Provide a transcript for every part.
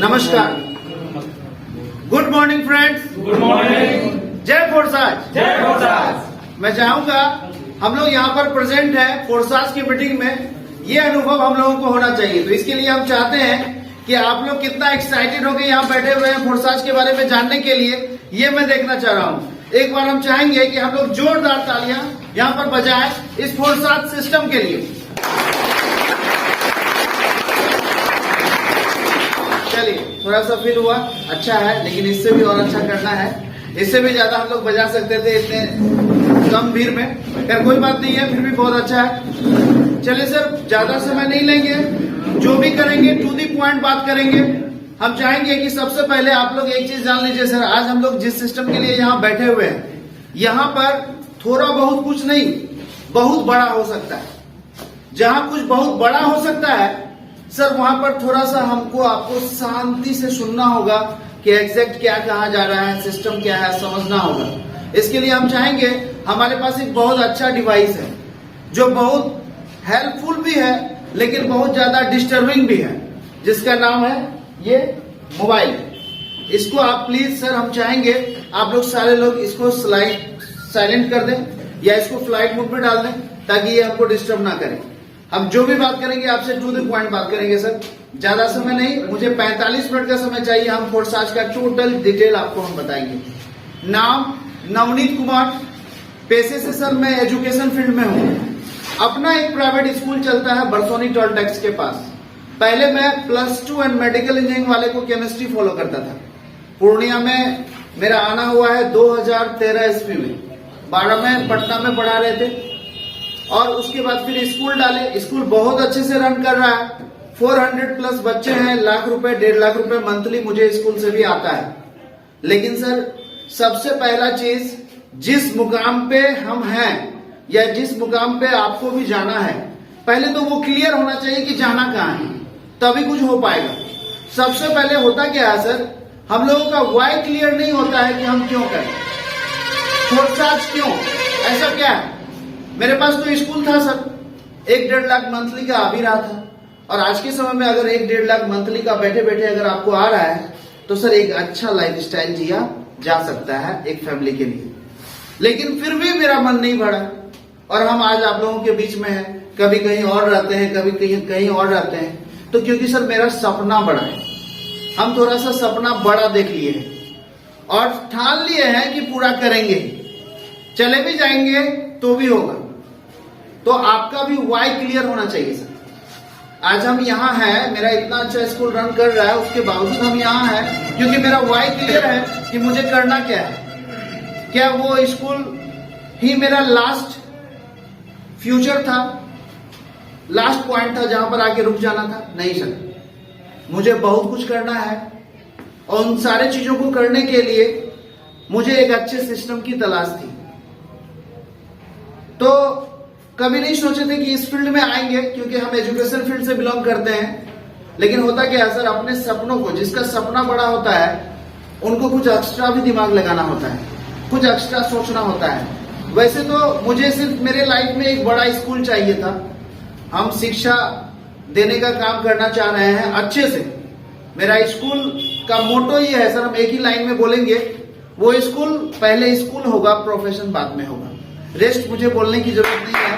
नमस्कार, good morning friends. Good morning. जय Forsage. जय फोर्साज। मैं चाहूंगा हम लोग यहाँ पर प्रेजेंट हैं फोर्साज की मीटिंग में, ये अनुभव हम लोगों को होना चाहिए। तो इसके लिए हम चाहते हैं कि आप लोग कितना एक्साइटेड होकर यहाँ बैठे हुए हैं फोर्साज के बारे में जानने के लिए, ये मैं देखना चाह रहा हूँ। एक बार हम चाहेंगे कि हम लोग जोरदार तालियां यहाँ पर बजाएं इस फोर्साज सिस्टम के लिए। चलिए, थोड़ा सा फील हुआ, अच्छा है, लेकिन इससे भी और अच्छा करना है। इससे भी ज्यादा हम लोग बजा सकते थे इतने कम भीड़ में, खैर कोई बात नहीं है, फिर भी बहुत अच्छा है। चलिए सर, ज्यादा समय नहीं लेंगे, जो भी करेंगे टू दी पॉइंट बात करेंगे। हम चाहेंगे कि सबसे पहले आप लोग एक चीज जान लीजिए सर, आज हम लोग जिस सिस्टम के लिए यहाँ बैठे हुए हैं, यहाँ पर थोड़ा बहुत कुछ नहीं, बहुत बड़ा हो सकता है। जहां कुछ बहुत बड़ा हो सकता है सर, वहां पर थोड़ा सा हमको आपको शांति से सुनना होगा कि एग्जैक्ट क्या कहा जा रहा है, सिस्टम क्या है, समझना होगा। इसके लिए हम चाहेंगे, हमारे पास एक बहुत अच्छा डिवाइस है जो बहुत हेल्पफुल भी है लेकिन बहुत ज्यादा डिस्टर्बिंग भी है, जिसका नाम है ये मोबाइल। इसको आप प्लीज सर, हम चाहेंगे आप लोग सारे लोग इसको साइलेंट कर दें या इसको फ्लाइट मोड पे डाल दें, ताकि ये हमको डिस्टर्ब ना करे। हम जो भी बात करेंगे आपसे टू द पॉइंट बात करेंगे सर, ज्यादा समय नहीं, मुझे 45 मिनट का समय चाहिए। हम फोर्साज का टोटल डिटेल आपको हम बताएंगे। नाम नवनीत कुमार, पेशे से सर मैं एजुकेशन फील्ड में हूँ। अपना एक प्राइवेट स्कूल चलता है बरसोनी टोल टैक्स के पास। पहले मैं +2 एंड मेडिकल इंजीनियरिंग वाले को केमिस्ट्री फॉलो करता था। पूर्णिया में मेरा आना हुआ है 2013 ईस्वी में, 12 में पटना में पढ़ा रहे थे और उसके बाद फिर स्कूल डाले। स्कूल बहुत अच्छे से रन कर रहा है, 400+ बच्चे हैं, लाख रुपए 1.5 लाख रुपए मंथली मुझे स्कूल से भी आता है। लेकिन सर, सबसे पहला चीज, जिस मुकाम पे हम हैं या जिस मुकाम पे आपको भी जाना है, पहले तो वो क्लियर होना चाहिए कि जाना कहाँ है, तभी कुछ हो पाएगा। सबसे पहले होता क्या है सर, हम लोगों का वाई क्लियर नहीं होता है कि हम क्यों करें, फोर्साज क्यों, ऐसा क्या है। मेरे पास तो स्कूल था सर, 1-1.5 लाख मंथली का आ भी रहा था, और आज के समय में अगर 1-1.5 लाख मंथली का बैठे बैठे अगर आपको आ रहा है तो सर एक अच्छा लाइफ स्टाइल जिया जा सकता है एक फैमिली के लिए। लेकिन फिर भी मेरा मन नहीं बढ़ा और हम आज आप लोगों के बीच में हैं। कभी कहीं और रहते हैं, कभी कहीं और रहते हैं, तो क्योंकि सर मेरा सपना बड़ा है। हम थोड़ा सा सपना बड़ा देख लिए हैं और ठान लिए हैं कि पूरा करेंगे, चले भी जाएंगे तो भी होगा। तो आपका भी वाई क्लियर होना चाहिए सर। आज हम यहाँ हैं, मेरा इतना अच्छा स्कूल रन कर रहा है, उसके बावजूद हम यहाँ हैं क्योंकि मेरा वाई क्लियर है कि मुझे करना क्या है। क्या वो स्कूल ही मेरा लास्ट फ्यूचर था, लास्ट पॉइंट था जहां पर आके रुक जाना था? नहीं सर, मुझे बहुत कुछ करना है और उन सारे चीजों को करने के लिए मुझे एक अच्छे सिस्टम की तलाश थी। तो कभी नहीं सोचे थे कि इस फील्ड में आएंगे, क्योंकि हम एजुकेशन फील्ड से बिलोंग करते हैं। लेकिन होता क्या है सर, अपने सपनों को, जिसका सपना बड़ा होता है उनको कुछ एक्स्ट्रा भी दिमाग लगाना होता है, कुछ एक्स्ट्रा सोचना होता है। वैसे तो मुझे सिर्फ मेरे लाइफ में एक बड़ा स्कूल चाहिए था। हम शिक्षा देने का काम करना चाह रहे हैं अच्छे से। मेरा स्कूल का मोटो ये है सर, हम एक ही लाइन में बोलेंगे, वो स्कूल पहले स्कूल होगा, प्रोफेशन बाद में होगा। रेस्ट मुझे बोलने की जरूरत नहीं है,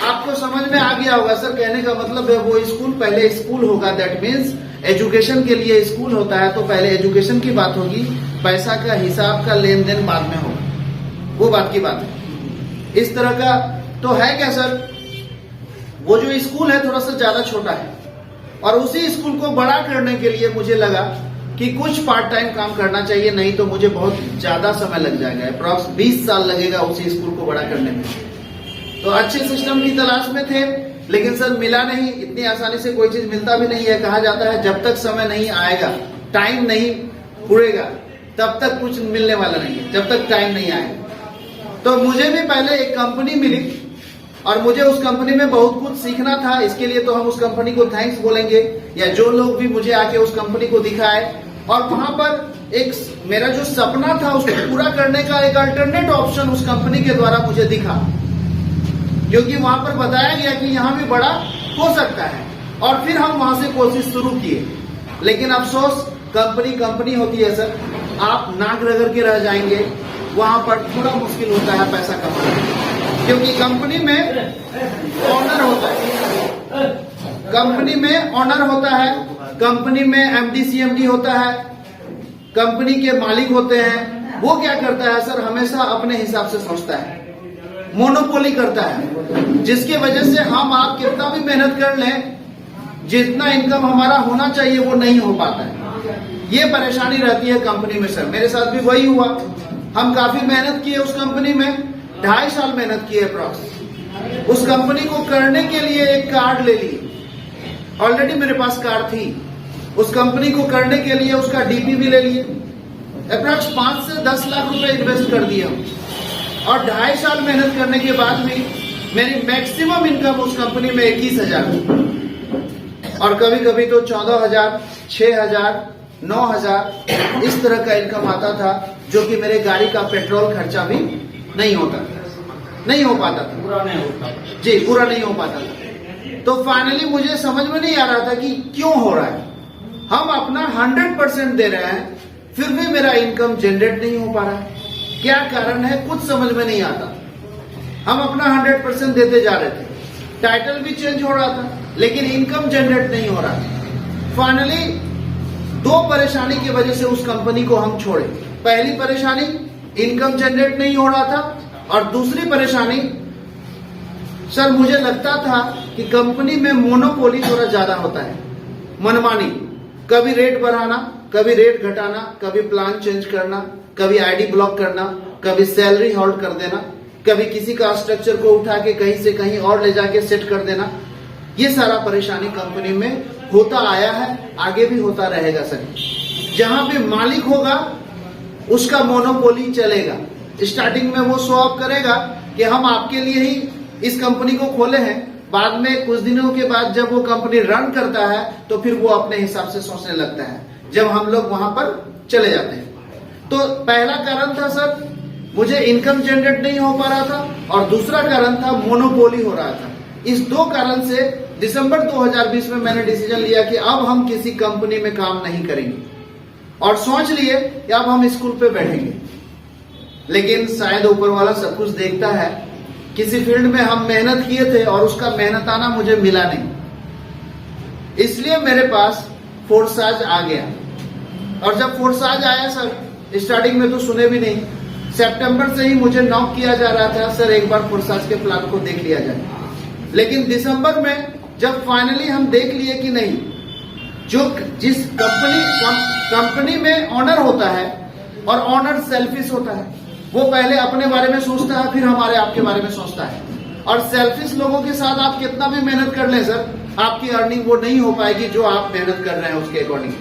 आपको समझ में आ गया होगा सर। कहने का मतलब है वो स्कूल पहले स्कूल होगा, दैट मीन्स एजुकेशन के लिए स्कूल होता है तो पहले एजुकेशन की बात होगी, पैसा का हिसाब का लेन देन बाद में होगा, वो बात की बात है। इस तरह का तो है क्या सर, वो जो स्कूल है थोड़ा सा ज्यादा छोटा है और उसी स्कूल को बड़ा करने के लिए मुझे लगा कि कुछ पार्ट टाइम काम करना चाहिए, नहीं तो मुझे बहुत ज्यादा समय लग जाएगा, अप्रॉक्स 20 साल लगेगा उसी स्कूल को बड़ा करने में। तो अच्छे सिस्टम की तलाश में थे, लेकिन सर मिला नहीं। इतनी आसानी से कोई चीज मिलता भी नहीं है। कहा जाता है जब तक समय नहीं आएगा, टाइम नहीं उड़ेगा, तब तक कुछ मिलने वाला नहीं है, जब तक टाइम नहीं आएगा। तो मुझे भी पहले एक कंपनी मिली और मुझे उस कंपनी में बहुत कुछ सीखना था। इसके लिए तो हम उस कंपनी को थैंक्स बोलेंगे, या जो लोग भी मुझे आके उस कंपनी को दिखाए और वहां पर एक मेरा जो सपना था उसको पूरा करने का एक अल्टरनेट ऑप्शन उस कंपनी के द्वारा मुझे दिखा, क्योंकि वहां पर बताया गया कि यहाँ भी बड़ा हो सकता है। और फिर हम वहां से कोशिश शुरू किए, लेकिन अफसोस कंपनी होती है सर, आप नाक रगड़ के रह जाएंगे, वहां पर थोड़ा मुश्किल होता है पैसा कमाना, क्योंकि कंपनी में ऑनर होता है, कंपनी में ऑनर होता है, कंपनी में एमडी सीएमडी होता है, कंपनी के मालिक होते हैं। वो क्या करता है सर, हमेशा अपने हिसाब से सोचता है, मोनोपोली करता है, जिसकी वजह से हम आप कितना भी मेहनत कर लें, जितना इनकम हमारा होना चाहिए वो नहीं हो पाता है। ये परेशानी रहती है कंपनी में सर। मेरे साथ भी वही हुआ। हम काफी मेहनत किए उस कंपनी में, 2.5 साल मेहनत किए अप्रॉक्स। उस कंपनी को करने के लिए एक कार्ड ले लिए, ऑलरेडी मेरे पास कार थी। उस कंपनी को करने के लिए उसका डीपी भी ले लिए, अप्रॉक्स 5 से 10 लाख रुपए इन्वेस्ट कर दिए हम। और 2.5 साल मेहनत करने के बाद भी मेरी मैक्सिमम इनकम उस कंपनी में 21,000 और कभी कभी तो 14,000, 6,000, 9,000 इस तरह का इनकम आता था, जो कि मेरे गाड़ी का पेट्रोल खर्चा भी नहीं होता था, नहीं हो पाता था, पूरा नहीं होता जी, पूरा नहीं हो पाता था। तो फाइनली मुझे समझ में नहीं आ रहा था कि क्यों हो रहा है। हम अपना 100% दे रहे हैं, फिर भी मेरा इनकम जनरेट नहीं हो पा रहा है। क्या कारण है कुछ समझ में नहीं आता। हम अपना 100% देते जा रहे थे, टाइटल भी चेंज हो रहा था, लेकिन इनकम जनरेट नहीं हो रहा था। फाइनली 2 परेशानी की वजह से उस कंपनी को हम छोड़े। पहली परेशानी, इनकम जनरेट नहीं हो रहा था, और दूसरी परेशानी सर, मुझे लगता था कि कंपनी में मोनोपोली थोड़ा ज्यादा होता है, मनमानी, कभी रेट बढ़ाना, कभी रेट घटाना, कभी प्लान चेंज करना, कभी आईडी ब्लॉक करना, कभी सैलरी होल्ड कर देना, कभी किसी का स्ट्रक्चर को उठा के कहीं से कहीं और ले जाके सेट कर देना। ये सारा परेशानी कंपनी में होता आया है, आगे भी होता रहेगा सर। जहां भी मालिक होगा उसका मोनोपोली चलेगा। स्टार्टिंग में वो शो ऑफ करेगा कि हम आपके लिए ही इस कंपनी को खोले हैं, बाद में कुछ दिनों के बाद जब वो कंपनी रन करता है तो फिर वो अपने हिसाब से सोचने लगता है, जब हम लोग वहां पर चले जाते हैं। तो पहला कारण था सर, मुझे इनकम जनरेट नहीं हो पा रहा था, और दूसरा कारण था मोनोपोली हो रहा था। इस 2 कारण से दिसंबर 2020 में मैंने डिसीजन लिया कि अब हम किसी कंपनी में काम नहीं करेंगे, और सोच लिए कि अब हम स्कूल पे बैठेंगे। लेकिन शायद ऊपर वाला सब कुछ देखता है। किसी फील्ड में हम मेहनत किए थे और उसका मेहनताना मुझे मिला नहीं, इसलिए मेरे पास फोर्साज आ गया। और जब फोर्साज आया सर, स्टार्टिंग में तो सुने भी नहीं, सितंबर से ही मुझे नॉक किया जा रहा था, सर एक बार फोर्साज के प्लान को देख लिया जाए। लेकिन दिसंबर में जब फाइनली हम देख लिए कि नहीं, जो जिस कंपनी में ऑनर होता है, और ऑनर सेल्फिश होता है, वो पहले अपने बारे में सोचता है, फिर हमारे आपके बारे में सोचता है। और सेल्फिश लोगों के साथ आप कितना भी मेहनत कर लें सर, आपकी अर्निंग वो नहीं हो पाएगी जो आप मेहनत कर रहे हैं उसके अकॉर्डिंग,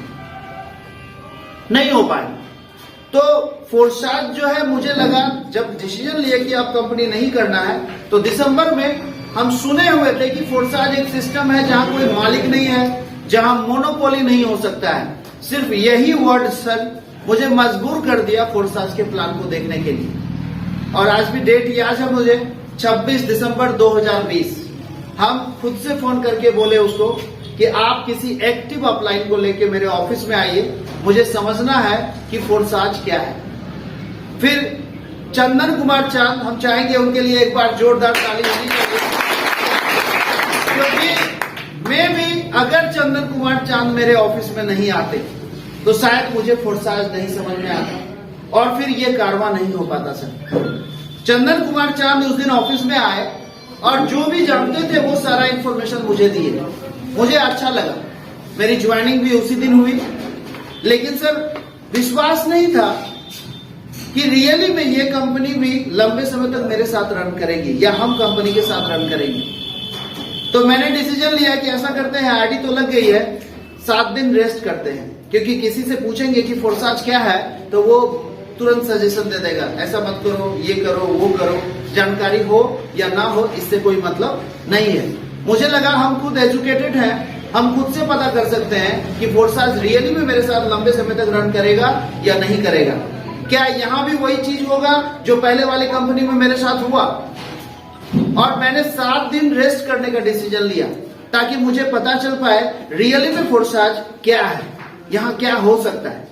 नहीं हो पाएगी। तो फोर्साज जो है, मुझे लगा जब डिसीजन लिया कि अब कंपनी नहीं करना है, तो दिसंबर में हम सुने हुए थे कि फोर्साज एक सिस्टम है जहां कोई मालिक नहीं है, जहां मोनोपोली नहीं हो सकता है। सिर्फ यही वर्ड सर मुझे मजबूर कर दिया फोर्साज के प्लान को देखने के लिए। और आज भी डेट याद है मुझे, 26 दिसंबर 2020। हम खुद से फोन करके बोले उसको कि आप किसी एक्टिव अपलाइन को लेके मेरे ऑफिस में आइए, मुझे समझना है कि फोर्साज क्या है। फिर चंदन कुमार चांद, हम चाहेंगे उनके लिए एक बार जोरदार ताली होनी चाहिए, क्योंकि मैं भी अगर चंदन कुमार चांद मेरे ऑफिस में नहीं आते तो शायद मुझे फोर्साज नहीं समझ में आता, और फिर ये कारवां नहीं हो पाता सर। चंदन कुमार चांद उस दिन ऑफिस में आए, और जो भी जानते थे वो सारा इंफॉर्मेशन मुझे दिए। मुझे अच्छा लगा, मेरी ज्वाइनिंग भी उसी दिन हुई। लेकिन सर विश्वास नहीं था कि रियली में ये कंपनी भी लंबे समय तक मेरे साथ रन करेगी, या हम कंपनी के साथ रन करेंगे। तो मैंने डिसीजन लिया कि ऐसा करते हैं, आईडी तो लग गई है, 7 दिन रेस्ट करते हैं, क्योंकि किसी से पूछेंगे कि फोर्साज क्या है तो वो तुरंत सजेशन दे देगा, ऐसा मत करो, ये करो, वो करो। जानकारी हो या ना हो इससे कोई मतलब नहीं है। मुझे लगा हम खुद एजुकेटेड हैं, हम खुद से पता कर सकते हैं कि फोर्साज रियली में मेरे साथ लंबे समय तक रन करेगा या नहीं करेगा। क्या यहाँ भी वही चीज होगा जो पहले वाली कंपनी में मेरे साथ हुआ? और मैंने 7 दिन रेस्ट करने का डिसीजन लिया। ताकि मुझे पता चल पाए रियली में फोर्साज क्या है, यहाँ क्या हो सकता है।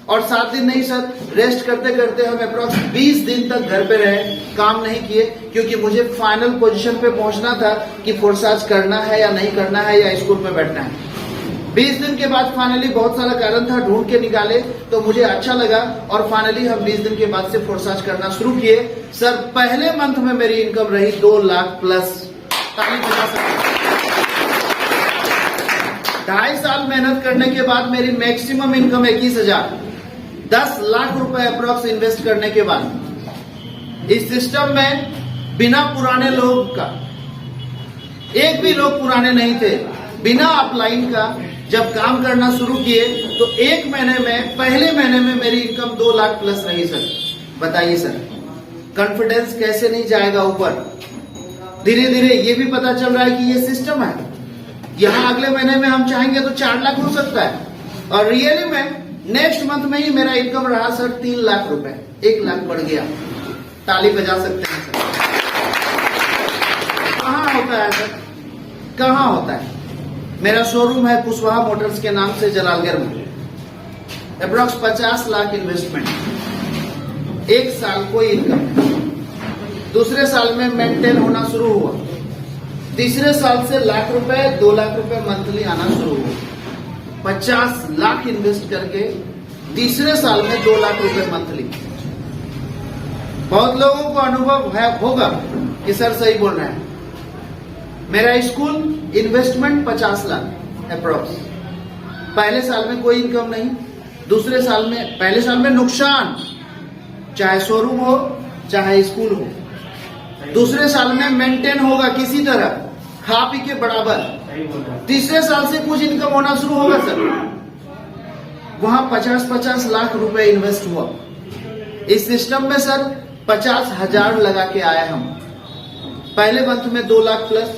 और 7 दिन नहीं सर, रेस्ट करते करते हम अप्रॉक्स 20 दिन तक घर पे रहे, काम नहीं किए, क्योंकि मुझे फाइनल पोजीशन पे पहुंचना था कि फोर्साज करना है या नहीं करना है या स्कूल में बैठना है। 20 दिन के बाद फाइनली बहुत सारा कारण था, ढूंढ के निकाले तो मुझे अच्छा लगा और फाइनली हम 20 दिन के बाद से फोर्साज करना शुरू किए। सर पहले मंथ में मेरी इनकम रही 2 लाख प्लस। ताली बजा सकते। 2.5 साल मेहनत करने के बाद मेरी मैक्सिमम इनकम 21,000, 10 लाख रुपए अप्रॉक्स इन्वेस्ट करने के बाद। इस सिस्टम में बिना पुराने लोग का, एक भी लोग पुराने नहीं थे, बिना अपलाइन का जब काम करना शुरू किए तो 1 महीने में, पहले महीने में मेरी इनकम 2 लाख प्लस रही सर। बताइए सर, कॉन्फिडेंस कैसे नहीं जाएगा ऊपर। धीरे धीरे ये भी पता चल रहा है कि ये सिस्टम है, यहाँ अगले महीने में हम चाहेंगे तो 4 लाख हो सकता है। और रियली में नेक्स्ट मंथ में ही मेरा इनकम रहा सर 3 लाख रुपए, 1 लाख बढ़ गया। ताली बजा सकते हैं सर। कहाँ होता है सर, कहाँ होता है? मेरा शोरूम है कुशवाहा मोटर्स के नाम से जलालगढ़ में, अप्रॉक्स 50 लाख इन्वेस्टमेंट, 1 साल कोई इनकम नहीं। दूसरे साल में मेंटेन होना शुरू हुआ, तीसरे साल से लाख रुपए 2 लाख रुपए मंथली आना शुरू हुआ। 50 लाख इन्वेस्ट करके तीसरे साल में 2 लाख रुपए मंथली। बहुत लोगों को अनुभव है होगा कि सर सही बोल रहे हैं। मेरा स्कूल इन्वेस्टमेंट 50 लाख अप्रॉक्स। पहले साल में कोई इनकम नहीं, दूसरे साल में, पहले साल में नुकसान, चाहे शोरूम हो चाहे स्कूल हो। दूसरे साल में मेंटेन होगा किसी तरह, खा पी के बराबर। तीसरे साल से कुछ इनकम होना शुरू होगा सर। वहां 50-50 लाख रुपए इन्वेस्ट हुआ। इस सिस्टम में सर 50,000 लगा के आए हम। पहले मंथ में 2 लाख प्लस,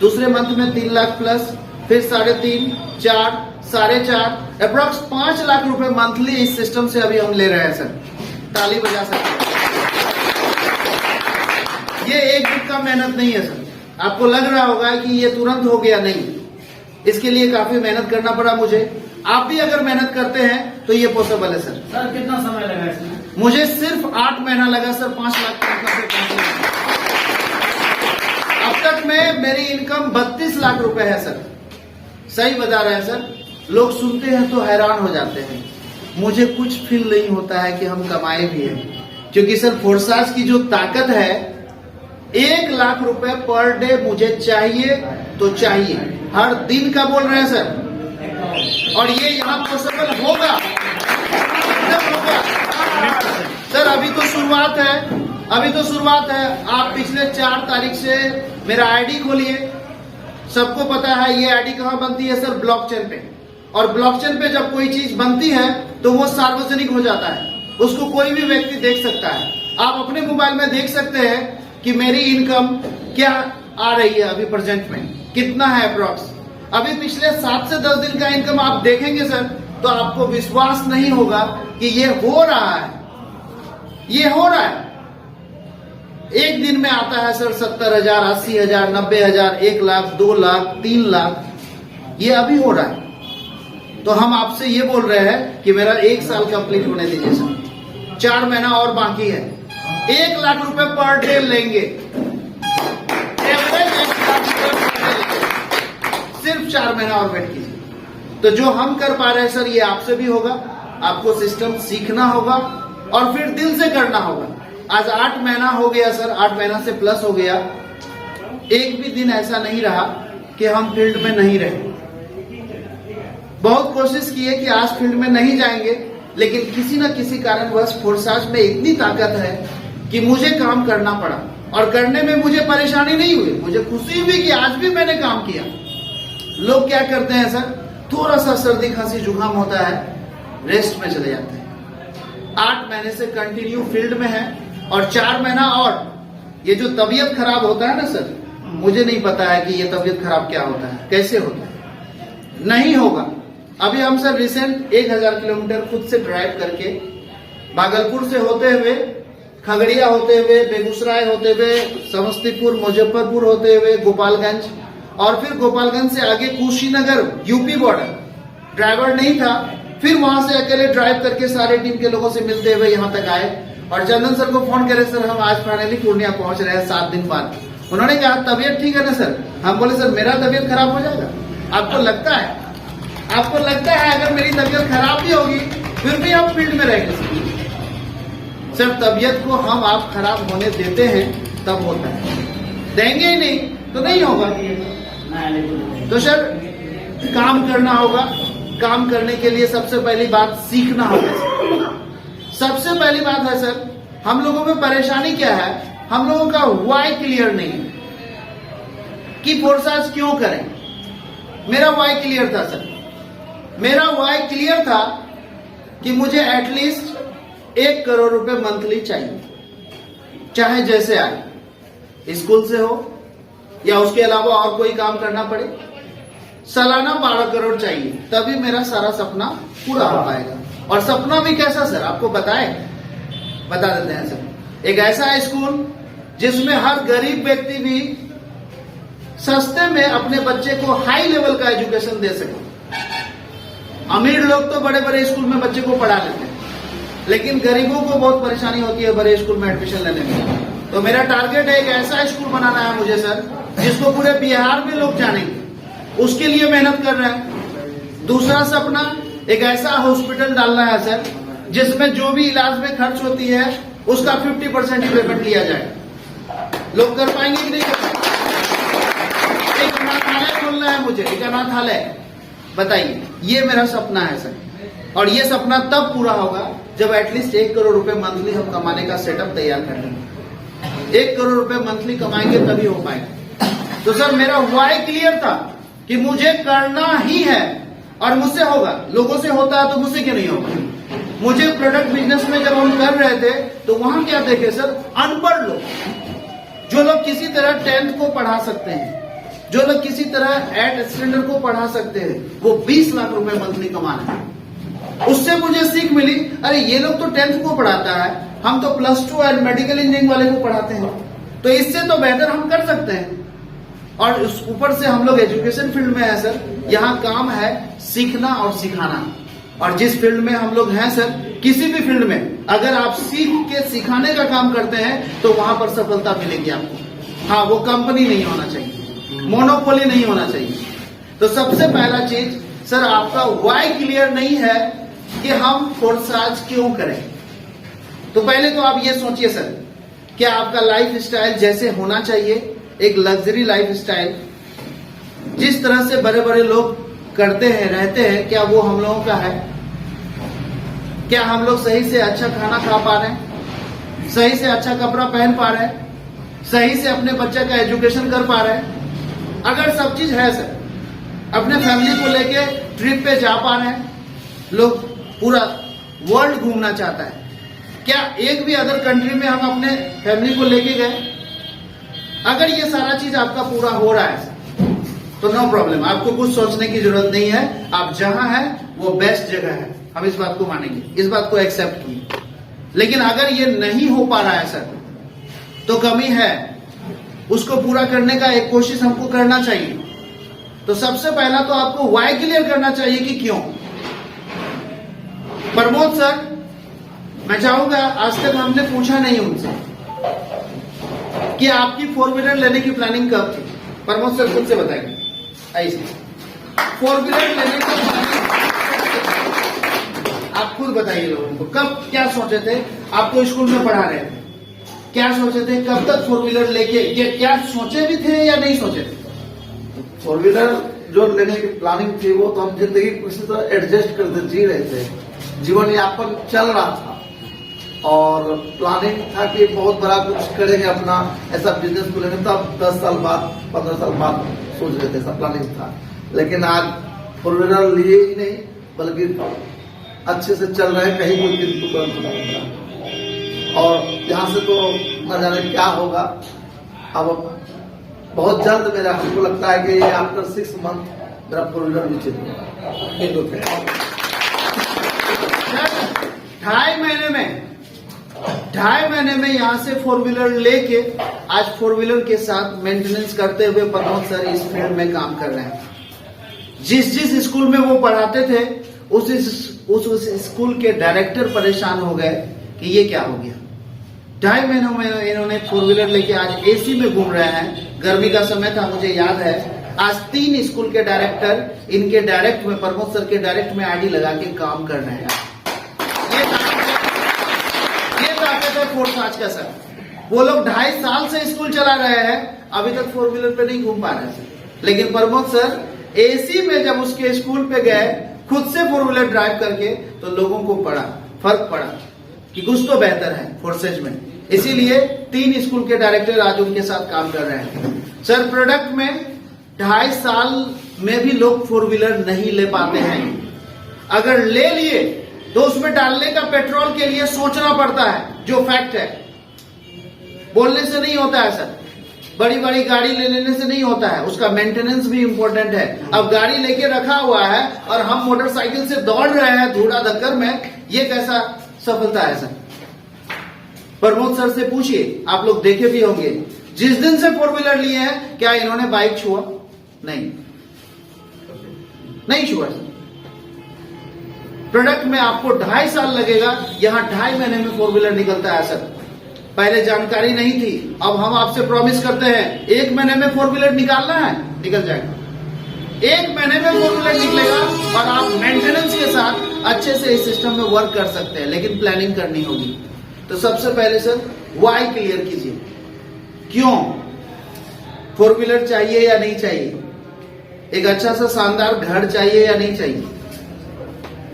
दूसरे मंथ में 3 लाख प्लस, फिर 3.5, 4, 4.5, अप्रॉक्स 5 लाख रुपए मंथली इस सिस्टम से अभी हम ले रहे हैं सर। ताली बजा सकते हैं। ये एक दिन का मेहनत नहीं है सर। आपको लग रहा होगा कि ये तुरंत हो गया, नहीं, इसके लिए काफी मेहनत करना पड़ा मुझे। आप भी अगर मेहनत करते हैं तो ये पॉसिबल है सर। सर कितना समय लगा इसमें? मुझे सिर्फ 8 महीना लगा सर 5 लाख तक पहुंचने। अब तक में मेरी इनकम 32 लाख रुपए है सर। सही बता रहे हैं सर। लोग सुनते हैं तो हैरान हो जाते हैं। मुझे कुछ फील नहीं होता है कि हम कमाए भी हैं, क्योंकि सर फोर्साज की जो ताकत है, 1 लाख रुपए पर डे मुझे चाहिए तो चाहिए, हर दिन का बोल रहे हैं सर। और ये यहाँ पॉसिबल होगा, सर। अभी तो शुरुआत है, अभी तो शुरुआत है। आप पिछले 4 तारीख से मेरा आईडी खोलिए। सबको पता है ये आईडी कहाँ बनती है सर? ब्लॉकचेन पे। और ब्लॉकचेन पे जब कोई चीज बनती है तो वो सार्वजनिक हो जाता है, उसको कोई भी व्यक्ति देख सकता है। आप अपने मोबाइल में देख सकते हैं कि मेरी इनकम क्या आ रही है अभी प्रेजेंट में, कितना है अप्रॉक्स। अभी पिछले 7 से 10 दिन का इनकम आप देखेंगे सर तो आपको विश्वास नहीं होगा कि ये हो रहा है, ये हो रहा है। एक दिन में आता है सर 70,000, 80,000, 90,000, 1 लाख, 2 लाख, 3 लाख, ये अभी हो रहा है। तो हम आपसे ये बोल रहे हैं कि मेरा 1 साल कंप्लीट होने दीजिए सर, 4 महीना और बाकी है। 1 लाख रुपए पर डे लेंगे, एवरेज 1 लाख रुपए पर डे लेंगे। सिर्फ 4 महीना और वेट कीजिए। तो जो हम कर पा रहे हैं सर, ये आपसे भी होगा। आपको सिस्टम सीखना होगा और फिर दिल से करना होगा। आज 8 महीना हो गया सर, 8 महीना से प्लस हो गया। एक भी दिन ऐसा नहीं रहा कि हम फील्ड में नहीं रहे। बहुत कोशिश की है कि आज फील्ड में नहीं जाएंगे, लेकिन किसी न किसी कारणवश फोर्साज में इतनी ताकत है कि मुझे काम करना पड़ा। और करने में मुझे परेशानी नहीं हुई, मुझे खुशी हुई कि आज भी मैंने काम किया। लोग क्या करते हैं सर, थोड़ा सा सर्दी खांसी जुकाम होता है, रेस्ट में चले जाते हैं। 8 महीने से कंटिन्यू फील्ड में है और 4 महीना और। ये जो तबीयत खराब होता है ना सर, मुझे नहीं पता है कि ये तबीयत खराब क्या होता है, कैसे होता है, नहीं होगा। अभी हम सर रिसेंट 1000 किलोमीटर खुद से ड्राइव करके, भागलपुर से होते हुए, खगड़िया होते हुए, बेगूसराय होते हुए, समस्तीपुर, मुजफ्फरपुर होते हुए, गोपालगंज और फिर गोपालगंज से आगे कुशीनगर यूपी बॉर्डर, ड्राइवर नहीं था, फिर वहां से अकेले ड्राइव करके सारे टीम के लोगों से मिलते हुए यहाँ तक आए और चंदन सर को फोन करे, सर हम आज फाइनली पूर्णिया पहुंच रहे हैं 7 दिन बाद। उन्होंने कहा तबीयत ठीक है ना सर? हम बोले सर मेरा तबीयत खराब हो जाएगा? आपको लगता है अगर मेरी तबीयत खराब भी होगी फिर भी हम फील्ड में रहेंगे? सर तबीयत को हम आप खराब होने देते हैं तब होता है, देंगे ही नहीं तो नहीं होगा। तो सर काम करना होगा, काम करने के लिए सबसे पहली बात सीखना होगा। सबसे पहली बात है सर, हम लोगों में परेशानी क्या है, हम लोगों का वाई क्लियर नहीं है कि फोर्साज क्यों करें। मेरा वाई क्लियर था सर, मेरा वाई क्लियर था कि मुझे एटलीस्ट 1 करोड़ रुपए मंथली चाहिए, चाहे जैसे आए, स्कूल से हो या उसके अलावा और कोई काम करना पड़े। सालाना 12 करोड़ चाहिए, तभी मेरा सारा सपना पूरा हो पाएगा। और सपना भी कैसा सर, आपको बता देते हैं सर। एक ऐसा स्कूल जिसमें हर गरीब व्यक्ति भी सस्ते में अपने बच्चे को हाई लेवल का एजुकेशन दे सके। अमीर लोग तो बड़े बड़े स्कूल में बच्चे को पढ़ा लेते हैं, लेकिन गरीबों को बहुत परेशानी होती है बड़े स्कूल में एडमिशन लेने में। तो मेरा टारगेट है एक ऐसा स्कूल बनाना है मुझे सर, जिसको पूरे बिहार में लोग जानेंगे, उसके लिए मेहनत कर रहे हैं। दूसरा सपना, एक ऐसा हॉस्पिटल डालना है सर जिसमें जो भी इलाज में खर्च होती है उसका 50% पेमेंट लिया जाए। लोग कर पाएंगे कि नहीं कर पाएंगे? एक अनाथालय खोलना है मुझे, एक अनाथालय, बताइए, ये मेरा सपना है सर। और ये सपना तब पूरा होगा जब एटलीस्ट 1 करोड़ रुपए मंथली हम कमाने का सेटअप तैयार कर लेंगे। 1 करोड़ रुपए मंथली कमाएंगे तभी हो पाएगा। तो सर मेरा वाई क्लियर था कि मुझे करना ही है और मुझसे होगा। लोगों से होता है तो मुझसे क्यों नहीं होगा? मुझे प्रोडक्ट बिजनेस में जब हम कर रहे थे तो वहां क्या देखे सर, अनपढ़ लोग, जो लोग किसी तरह 10th को पढ़ा सकते हैं, जो लोग किसी तरह 8th स्टैंडर्ड को पढ़ा सकते हैं, वो 20 लाख रुपए मंथली कमा रहे हैं। उससे मुझे सीख मिली, अरे ये लोग तो 10th को पढ़ाता है, हम तो +2 और मेडिकल इंजीनियरिंग वाले को पढ़ाते हैं, तो इससे तो बेहतर हम कर सकते हैं। और ऊपर से हम लोग एजुकेशन फील्ड में है सर, यहाँ काम है सीखना और सिखाना। और जिस फील्ड में हम लोग हैं सर, किसी भी फील्ड में अगर आप सीख के सिखाने का काम करते हैं तो वहां पर सफलता मिलेगी आपको। हाँ, वो कंपनी नहीं होना चाहिए, मोनोपोली नहीं होना चाहिए। तो सबसे पहला चीज सर, आपका वाई क्लियर नहीं है कि हम फोर्साज क्यों करें। तो पहले तो आप ये सोचिए सर, क्या आपका लाइफ स्टाइल जैसे होना चाहिए, एक लग्जरी लाइफ स्टाइल, जिस तरह से बड़े बड़े लोग करते हैं, रहते हैं, क्या वो हम लोगों का है? क्या हम लोग सही से अच्छा खाना खा पा रहे हैं, सही से अच्छा कपड़ा पहन पा रहे हैं, सही से अपने बच्चे का एजुकेशन कर पा रहे हैं? अगर सब चीज है सर, अपने फैमिली को लेके ट्रिप पे जा पा रहे हैं, लोग पूरा वर्ल्ड घूमना चाहता है, क्या एक भी अदर कंट्री में हम अपने फैमिली को लेके गए? अगर ये सारा चीज आपका पूरा हो रहा है तो नो प्रॉब्लम, आपको कुछ सोचने की जरूरत नहीं है। आप जहां हैं वो बेस्ट जगह है, हम इस बात को मानेंगे, इस बात को एक्सेप्ट किए। लेकिन अगर ये नहीं हो पा रहा है सर, तो कमी है, उसको पूरा करने का एक कोशिश हमको करना चाहिए। तो सबसे पहला तो आपको वाई क्लियर करना चाहिए कि क्यों। प्रमोद सर, मैं चाहूंगा, आज तक हमने पूछा नहीं उनसे कि आपकी 4 व्हीलर लेने की प्लानिंग कब थी। प्रमोद सर खुद से बताएंगे, ऐसे 4 व्हीलर लेने का आप खुद बताइए लोगों को, कब क्या सोचे थे? आपको स्कूल में पढ़ा रहे थे, क्या सोचे थे, कब तक 4 व्हीलर लेके, क्या सोचे भी थे या नहीं सोचे थे? 4 व्हीलर जो लेने की प्लानिंग थी वो तो हम जिंदगी किसी तरह एडजस्ट करते जी रहे थे, जीवन यापन चल रहा था। और प्लानिंग था कि बहुत बड़ा कुछ करेंगे, अपना ऐसा बिजनेस खोलेंगे, तब 10 साल बाद 15 साल बाद सोच रहे थे, ऐसा प्लानिंग था। लेकिन आज 4 व्हीलर लिए ही नहीं, बल्कि अच्छे से चल रहे हैं, कहीं कोई किंतु परंतु नहीं होगा। और यहाँ से तो न जाने क्या होगा। अब बहुत जल्द मेरा, हमको लगता है कि आफ्टर 6 मंथ मेरा 4 व्हीलर भी चेंज होगा। 2.5 महीने में 2.5 महीने में यहाँ से 4 व्हीलर लेके आज 4 व्हीलर के साथ मेंटेनेंस करते हुए प्रमोद सर इस फील्ड में काम कर रहे हैं। जिस स्कूल में वो पढ़ाते थे उस स्कूल के डायरेक्टर परेशान हो गए कि ये क्या हो गया। 2.5 महीनों में इन्होंने 4 व्हीलर लेके आज एसी में घूम रहे हैं। गर्मी का समय था, मुझे याद है। आज 3 स्कूल के डायरेक्टर इनके डायरेक्ट में, प्रमोद सर के डायरेक्ट में आईडी लगा के काम कर रहे हैं। ये ताकत है फोर्साज का सर। वो लोग 2.5 साल से स्कूल चला रहे हैं, अभी तक 4 व्हीलर पे नहीं घूम पा रहे सर। लेकिन प्रमोद सर एसी में जब उसके स्कूल पे गए खुद से 4 व्हीलर ड्राइव करके, तो लोगों को फर्क पड़ा कि कुछ तो बेहतर है फोर्सेज में। इसीलिए 3 स्कूल के डायरेक्टर आज उनके साथ काम कर रहे हैं सर। प्रोडक्ट में 2.5 साल में भी लोग 4 व्हीलर नहीं ले पाते हैं। अगर ले लिए तो उसमें डालने का पेट्रोल के लिए सोचना पड़ता है, जो फैक्ट है। बोलने से नहीं होता है सर, बड़ी बड़ी गाड़ी ले लेने से नहीं होता है, उसका मेंटेनेंस भी इंपॉर्टेंट है। अब गाड़ी लेके रखा हुआ है और हम मोटरसाइकिल से दौड़ रहे हैं धूड़ा धक्कर में, ये कैसा सफलता है सर। प्रमोद सर से पूछिए, आप लोग देखे भी होंगे, जिस दिन से 4 व्हीलर लिए हैं क्या इन्होंने बाइक छुआ? नहीं छुआ सर। प्रोडक्ट में आपको 2.5 साल लगेगा, यहां 2.5 महीने में 4 व्हीलर निकलता है सर। पहले जानकारी नहीं थी, अब हम आपसे प्रॉमिस करते हैं 1 महीने में 4 व्हीलर निकालना है, निकल जाएगा। 1 महीने में 4 व्हीलर निकलेगा और आप मेंटेनेंस के साथ अच्छे से इस सिस्टम में वर्क कर सकते हैं, लेकिन प्लानिंग करनी होगी। तो सबसे पहले सर वाई क्लियर कीजिए, क्यों 4 व्हीलर चाहिए या नहीं चाहिए, एक अच्छा सा शानदार घर चाहिए या नहीं चाहिए,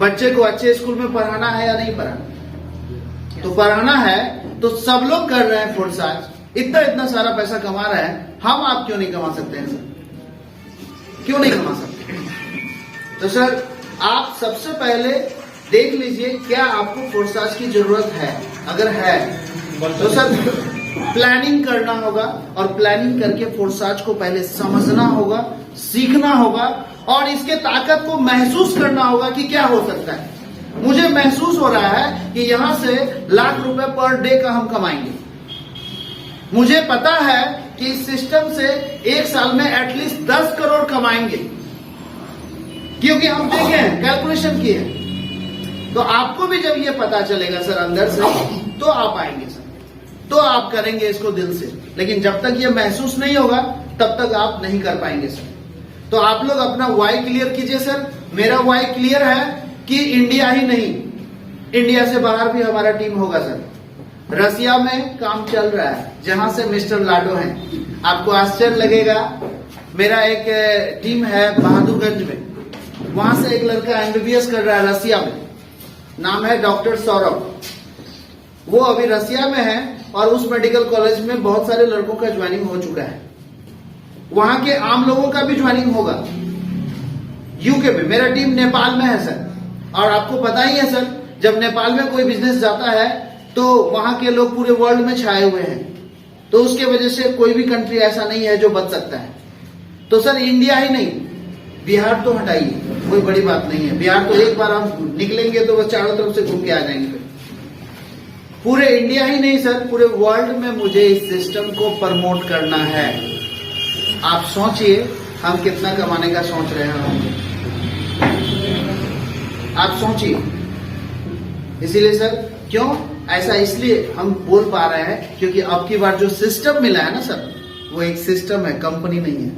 बच्चे को अच्छे स्कूल में पढ़ाना है या नहीं पढ़ाना। तो पढ़ाना है तो सब लोग कर रहे हैं फोर्साज, इतना सारा पैसा कमा रहे हैं, हम आप क्यों नहीं कमा सकते हैं सर? क्यों नहीं कमा सकते? तो सर आप सबसे पहले देख लीजिए क्या आपको फोर्साज की जरूरत है। अगर है तो सर प्लानिंग करना होगा, और प्लानिंग करके फोर्साज को पहले समझना होगा, सीखना होगा, और इसके ताकत को महसूस करना होगा कि क्या हो सकता है। मुझे महसूस हो रहा है कि यहां से लाख रुपए पर डे का हम कमाएंगे। मुझे पता है कि इस सिस्टम से 1 साल में एटलीस्ट 10 करोड़ कमाएंगे, क्योंकि हम देखे हैं, कैलकुलेशन किए हैं। तो आपको भी जब ये पता चलेगा सर अंदर से, तो आप आएंगे सर, तो आप करेंगे इसको दिल से। लेकिन जब तक ये महसूस नहीं होगा तब तक आप नहीं कर पाएंगे सर। तो आप लोग अपना वाई क्लियर कीजिए सर। मेरा वाई क्लियर है कि इंडिया ही नहीं, इंडिया से बाहर भी हमारा टीम होगा सर। रसिया में काम चल रहा है, जहां से मिस्टर लाडो हैं। आपको आश्चर्य लगेगा, मेरा एक टीम है बहादुरगंज में, वहां से एक लड़का MBBS कर रहा है रसिया में, नाम है डॉक्टर सौरभ। वो अभी रसिया में है और उस मेडिकल कॉलेज में बहुत सारे लड़कों का ज्वाइनिंग हो चुका है। वहां के आम लोगों का भी ज्वाइनिंग होगा। यूके में मेरा टीम नेपाल में है सर, और आपको पता ही है सर, जब नेपाल में कोई बिजनेस जाता है तो वहां के लोग पूरे वर्ल्ड में छाए हुए हैं। तो उसके वजह से कोई भी कंट्री ऐसा नहीं है जो बच सकता है। तो सर इंडिया ही नहीं, बिहार तो हटाइए, कोई बड़ी बात नहीं है। बिहार तो एक बार हम निकलेंगे तो बस चारों तरफ से घूम के आ जाएंगे। फिर पूरे इंडिया ही नहीं सर, पूरे वर्ल्ड में मुझे इस सिस्टम को प्रमोट करना है। आप सोचिए हम कितना कमाने का सोच रहे हैं, आप सोचिए। इसीलिए सर, क्यों ऐसा इसलिए हम बोल पा रहे हैं क्योंकि अब की बार जो सिस्टम मिला है ना सर, वो एक सिस्टम है, कंपनी नहीं है।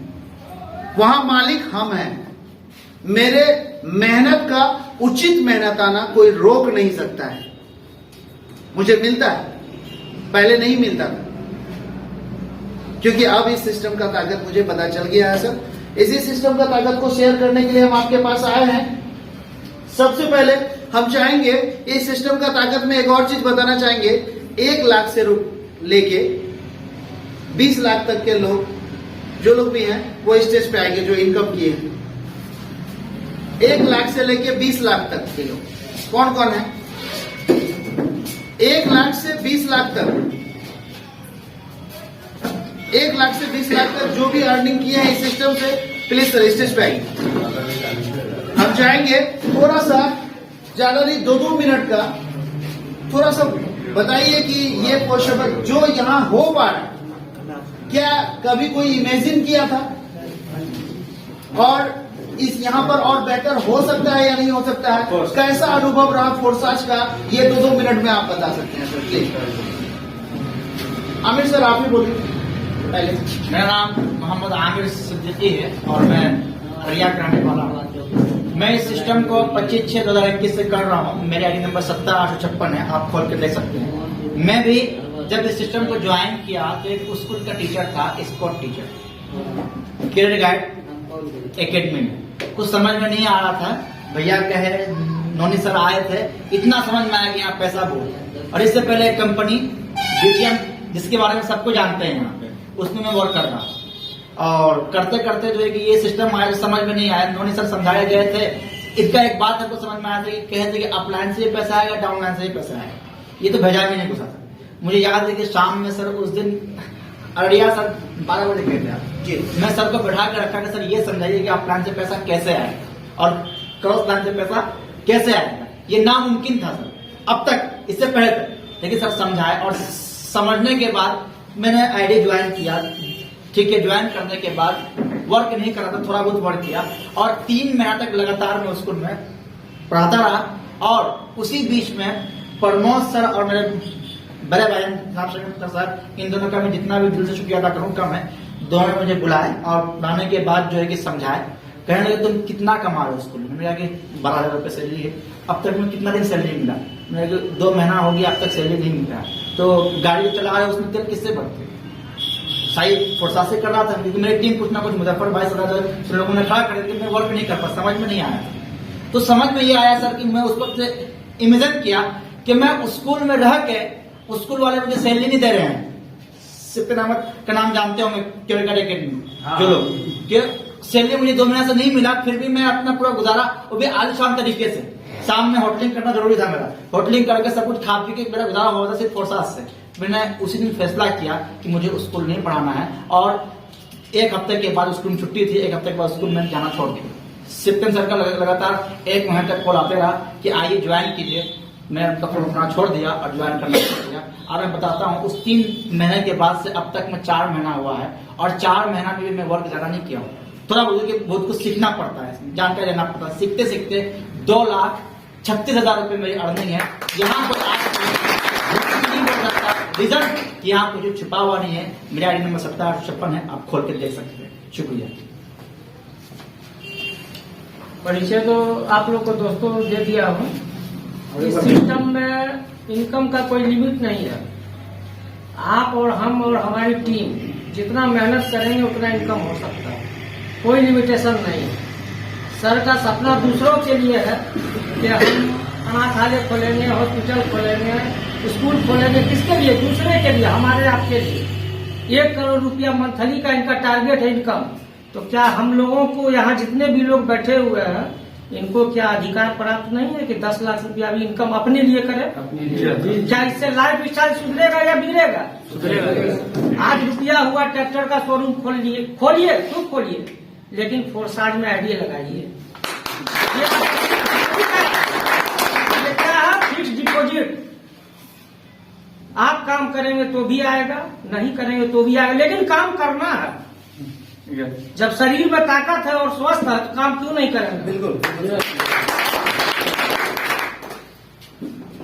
वहां मालिक हम हैं। मेरे मेहनत का उचित मेहनत आना कोई रोक नहीं सकता है। मुझे मिलता है, पहले नहीं मिलता था, क्योंकि अब इस सिस्टम का ताकत मुझे पता चल गया है सर। इसी सिस्टम का ताकत को शेयर करने के लिए हम आपके पास आए हैं। सबसे पहले हम चाहेंगे इस सिस्टम का ताकत में एक और चीज बताना चाहेंगे। 1 लाख से लेके 20 लाख तक के लोग, जो लोग भी हैं, वो स्टेज पे आएंगे जो इनकम किए हैं। 1 लाख से लेके 20 लाख तक के लोग कौन कौन है? 1 लाख से 20 लाख तक, 1 लाख से 20 लाख तक जो भी अर्निंग किए हैं इस सिस्टम से, प्लीज सर स्टेज पे आइए। हम चाहेंगे थोड़ा सा, ज्यादा नहीं, 2-2 मिनट का थोड़ा सा बताइए कि ये पॉसिबल जो यहाँ हो पा रहा है, क्या कभी कोई इमेजिन किया था? और इस यहाँ पर और बेहतर हो सकता है या नहीं हो सकता है? कैसा अनुभव रहा फोर्साज का, ये 2-2 मिनट में आप बता सकते हैं सर प्लीज। आमिर सर आप ही बोलिए पहले। मेरा नाम मोहम्मद आमिर सिद्दीकी है और मैं अररिया का रहने वाला हूँ। मैं इस सिस्टम को 25/6/2021 से कर रहा हूँ। मेरे आईडी नंबर 70-856 है, आप खोल के देख सकते हैं। मैं भी जब इस सिस्टम को ज्वाइन किया तो एक स्कूल का टीचर था, sport teacher, career guide academy में। कुछ समझ में नहीं आ रहा था, भैया कहे नोनी सर आए थे, इतना समझ में आया कि यहाँ पैसा बहुत। और इससे पहले एक कंपनी बीटीएम, जिसके बारे में सबको जानते हैं यहाँ पे, उसमें मैं वर्क कर रहा हूँ। और करते करते जो है कि ये सिस्टम आया, समझ में नहीं आया। नोनी सर समझाए गए थे, इसका एक बात हमको समझ में आया था कि कहते कि अपलाइन से पैसा आएगा, डाउनलाइन से पैसा आएगा, ये तो भेजा भी नहीं घुसा था। मुझे याद है कि शाम में सर उस दिन अररिया सर 12 बजे गए थे जी, मैं सर को बैठा के रखा कि सर ये समझाइए कि आप प्लान से पैसा कैसे आएगा और क्रॉस प्लान से पैसा कैसे आएगा। ये नामुमकिन था सर अब तक, इससे पहले तक, लेकिन सर समझाए और समझने के बाद मैंने आईडी ज्वाइन किया। ठीक है, ज्वाइन करने के बाद वर्क नहीं कर रहा था, थोड़ा बहुत वर्क किया और 3 महीना तक लगातार मैं स्कूल में पढ़ाता रहा। और उसी बीच में प्रमोद सर और मेरे बड़े भाई सर, इन दोनों का मैं जितना भी दिल से शुक्रिया अदा करूँ कम है। दोनों मुझे बुलाए और बुलाने के बाद जो है कि समझाए, कहने लगे तुम कितना कमा रहे हो स्कूल में। मेरा कि 12,000 रुपये सैलरी है। अब तक में कितना दिन सैलरी मिला? मेरे को 2 महीना हो गया, अब तक सैलरी नहीं मिल रहा। तो गाड़ी चला रहे उसमें तेल किससे भरते? शायद फोर्सा से कर रहा था, क्योंकि मेरी टीम कुछ ना कुछ मुजफ्फर भाई सर लोगों ने खड़ा कर दिया, मैं वर्क नहीं कर पाता, समझ में नहीं आया। तो समझ में ये आया सर कि मैं उस वक्त इमेजिन किया कि मैं स्कूल में रह के, स्कूल वाले मुझे सैलरी नहीं दे रहे हैं। सिप्पन अहमद का नाम जानते होंगे, कैरियर एकेडमी जो लोग, सैलरी मुझे 2 महीने से नहीं मिला, फिर भी मैं अपना पूरा गुजारा, वो भी आलिशान तरीके से, शाम में होटलिंग करना जरूरी था मेरा, होटलिंग करके सब कुछ खा पी के मेरा गुजारा हुआ था सिर्फ फोर्सास से। मैंने उसी दिन फैसला किया कि मुझे स्कूल नहीं पढ़ाना है और 1 हफ्ते के बाद स्कूल में छुट्टी थी, 1 हफ्ते के बाद स्कूल में जाना छोड़ दिया। सिप्पन सर का लगातार 1 महीने तक कॉल आते रहा कि आइए ज्वाइन कीजिए। मैं उनका फोन उठाना छोड़ दिया और ज्वाइन करना छोड़ दिया। और मैं बताता हूँ उस 3 महीने के बाद से अब तक मैं 4 महीना हुआ है और 4 महीना में भी मैं वर्क ज्यादा नहीं किया हूँ। थोड़ा बहुत कुछ सीखना पड़ता है, जानकारी लेना पड़ता है। सीखते सीखते 2,36,000 रुपये मेरी अर्निंग है। यहाँ पर रिजल्ट यहाँ कुछ छुपा हुआ नहीं है। मेरा आईडी नंबर 70-856 है, आप खोल के देख सकते हैं। शुक्रिया। परिचय तो आप लोग को दोस्तों दे दिया हूँ। इस सिस्टम में इनकम का कोई लिमिट नहीं है। आप और हम और हमारी टीम जितना मेहनत करेंगे उतना इनकम हो सकता है, कोई लिमिटेशन नहीं है। सर का सपना दूसरों के लिए है कि हम अनाथालय खोलेंगे, हॉस्पिटल खोलेंगे, स्कूल खोलेंगे। किसके लिए? दूसरे के लिए, हमारे आपके लिए। 1 करोड़ रुपया मंथली का इनका टारगेट है इनकम। तो क्या हम लोगों को यहाँ जितने भी लोग बैठे हुए हैं, इनको क्या अधिकार प्राप्त नहीं है कि 10 लाख रुपया भी इनकम अपने लिए करें? क्या इससे लाइफ स्टाइल सुधरेगा या बिगड़ेगा? आज रुपया हुआ, ट्रैक्टर का शोरूम खोलिए, खूब खोलिए, लेकिन फोर्साज में आईडी लगाइए। ये क्या है? Fix deposit. आप काम करेंगे तो भी आएगा, नहीं करेंगे तो भी आएगा, लेकिन काम करना है। जब शरीर में ताकत है और स्वस्थ है तो काम क्यों नहीं करेंगे? बिल्कुल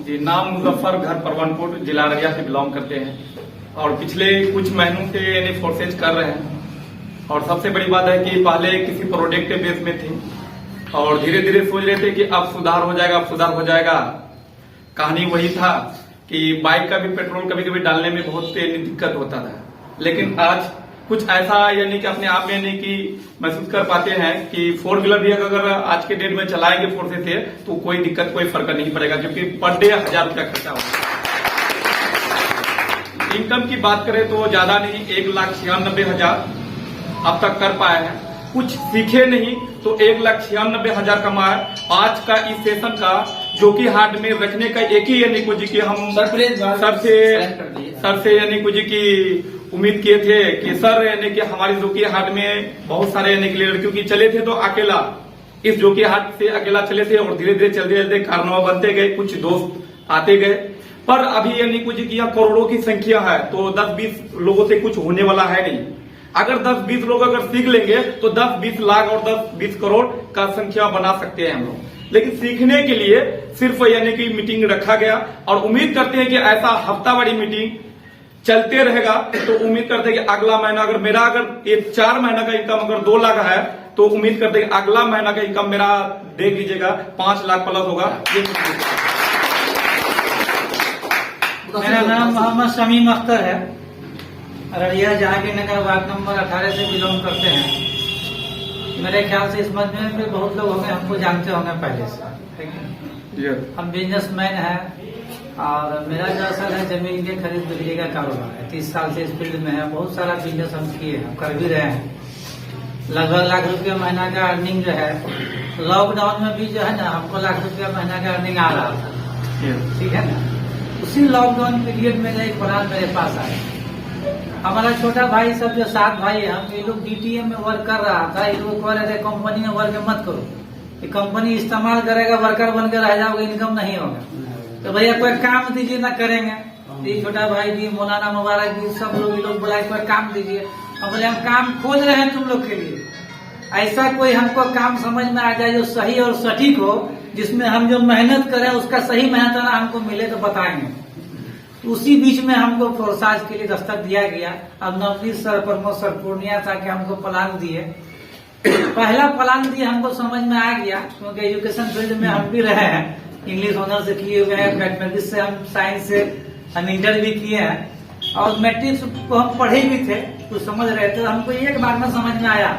जी। नाम मुजफ्फर, घर परवानपुर, जिला अररिया से बिलोंग करते हैं और पिछले कुछ महीनों से यानी फोर्सेज कर रहे हैं। और सबसे बड़ी बात है कि पहले किसी प्रोडक्ट के बेस में थे और धीरे धीरे सोच रहे थे कि अब सुधार हो जाएगा, अब सुधार हो जाएगा। कहानी वही था कि बाइक का भी पेट्रोल कभी कभी डालने में बहुत दिक्कत होता था, लेकिन आज कुछ ऐसा यानी कि अपने आप में यानी कि महसूस कर पाते हैं कि 4 व्हीलर भी अगर आज के डेट में चलाएंगे फोर्सेज से तो कोई दिक्कत, कोई फर्क नहीं पड़ेगा, क्योंकि पर डे 1,000 रुपया खर्चा होगा। इनकम की बात करें तो ज्यादा नहीं, 1,96,000 अब तक कर पाए हैं। कुछ सीखे नहीं तो 1,96,000 कमाए। आज का इस सेशन का जो कि हाट में रखने का एक ही यानी कुछ कि हम सर से यानी कुछ की उम्मीद किए थे कि सर यानी कि हमारी जोकी हाट में बहुत सारे यानी कि लड़कियों की चले थे तो अकेला इस जोकी हाट से अकेला चले थे और धीरे धीरे चलते चलते कारनामा बनते गए, कुछ दोस्त आते गए। पर अभी यानी कुछ किया करोड़ों की संख्या है, तो 10-20 लोगों से कुछ होने वाला है नहीं। अगर 10-20 लोग अगर सीख लेंगे तो 10-20 लाख और 10-20 करोड़ का संख्या बना सकते हैं हम लोग। लेकिन सीखने के लिए सिर्फ यानी कि मीटिंग रखा गया, और उम्मीद करते हैं कि ऐसा हफ्तावारी मीटिंग चलते रहेगा। तो उम्मीद करते हैं कि अगला महीना अगर मेरा अगर ये 4 महीना का इनकम अगर 2 लाख है, तो उम्मीद करते हैं कि अगला महीना का इनकम मेरा देख लीजिएगा 5 लाख प्लस होगा। मेरा नाम मोहम्मद शमीम अख्तर है, अररिया जहांगीरनगर वार्ड नंबर 18 से बिलोंग करते हैं। मेरे ख्याल से इस मजमे में बहुत लोग होंगे, हमको जानते होंगे पहले से, ठीक है। हम बिजनेसमैन हैं और मेरा जो असल है जमीन के खरीद बिक्री का कारोबार है। 30 साल से इस फील्ड में है। बहुत सारा बिजनेस हम किए हैं, कर भी रहे हैं। लगभग लाख रुपया महीना का अर्निंग जो है, लॉकडाउन में भी जो है ना हमको लाख रुपया महीना का अर्निंग आ रहा था, ठीक है ना। उसी लॉकडाउन पीरियड में एक प्लान मेरे पास आया। हमारा छोटा भाई सब जो 7 भाई है, हम ये लोग डीटीएम में वर्क कर रहा था। ये लोग कह रहे थे कंपनी में वर्क मत करो, ये कंपनी इस्तेमाल करेगा, वर्कर बनकर रह जाओगे, इनकम नहीं होगा। तो भैया कोई काम दीजिए ना करेंगे। ये छोटा भाई जी, मौलाना मुबारक जी, सब लोग ये लोग बोला कोई काम दीजिए। हम बोले हम काम खोज रहे हैं तुम लोग के लिए, ऐसा कोई हमको काम समझ में आ जाए जो सही और सटीक हो, जिसमें हम जो मेहनत करें उसका सही मेहनत हमको मिले तो बताएंगे। उसी बीच में हमको फोर्साज के लिए दस्तक दिया गया। अब नवनीत सर, प्रमोद सर पूर्णिया था कि हमको प्लान दिए। पहला प्लान दिए हमको समझ में आ गया, क्योंकि एजुकेशन फील्ड में हम भी रहे हैं। इंग्लिश ऑनर से किए हुए हैं, मैथमेटिक्स से, हम साइंस से हम इंटर भी किए हैं और मैट्रिक्स को हम पढ़े भी थे, कुछ समझ रहे थे। हमको एक बार में समझ में आया,